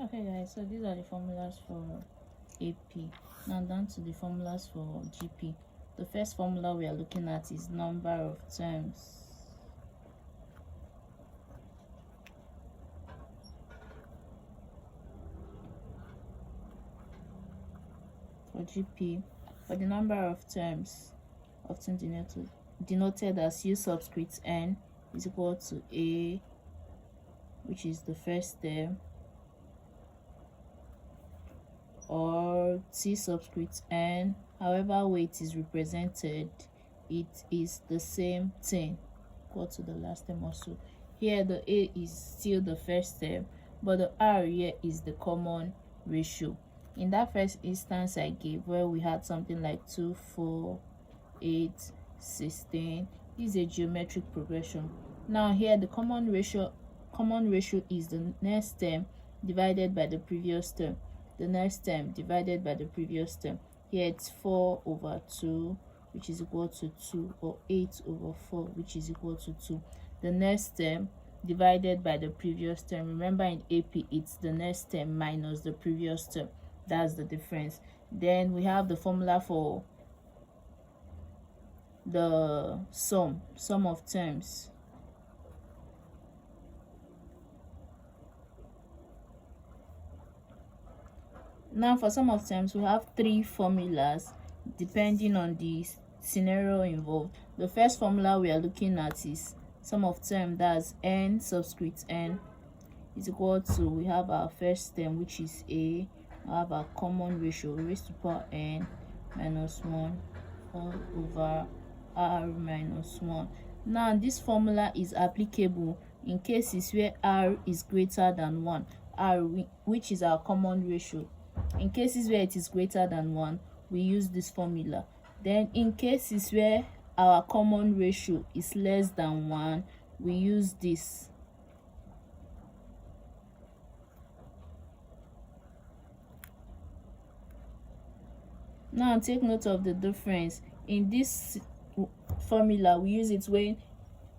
Okay guys, so these are the formulas for AP. Now down to the formulas for GP. The first formula we are looking at is number of terms. For GP, for the number of terms, often denoted as U subscript n, is equal to A, which is the first term, or T subscript n, however way it is represented, it is the same thing, equal to the last term also. Here the A is still the first term, but the R here is the common ratio. In that first instance I gave, where we had something like 2, 4, 8, 16, is a geometric progression. Now here the common ratio is the next term divided by the previous term. The next term divided by the previous term. Here it's 4 over 2, which is equal to 2, or 8 over 4, which is equal to 2. The next term divided by the previous term. Remember, in AP it's the next term minus the previous term. That's the difference. Then we have the formula for the sum of terms. Now for sum of terms, we have 3 formulas depending on the scenario involved. The first formula we are looking at is sum of term, that's n subscript n is equal to, we have our first term, which is A, we have our common ratio raised to power n minus 1 all over r minus 1. Now this formula is applicable in cases where r is greater than 1, r, which is our common ratio. In cases where it is greater than 1, we use this formula. Then in cases where our common ratio is less than 1, we use this. Now take note of the difference. In this formula, we use it when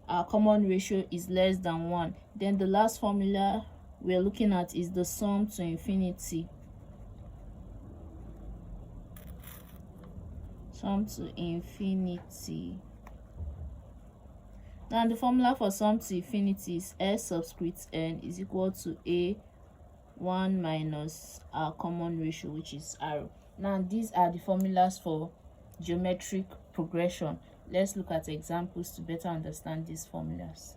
our common ratio is less than 1. Then the last formula we're looking at is the sum to infinity. Sum to infinity. Now the formula for sum to infinity is S subscript n is equal to A 1 minus our common ratio, which is R. Now these are the formulas for geometric progression. Let's look at examples to better understand these formulas.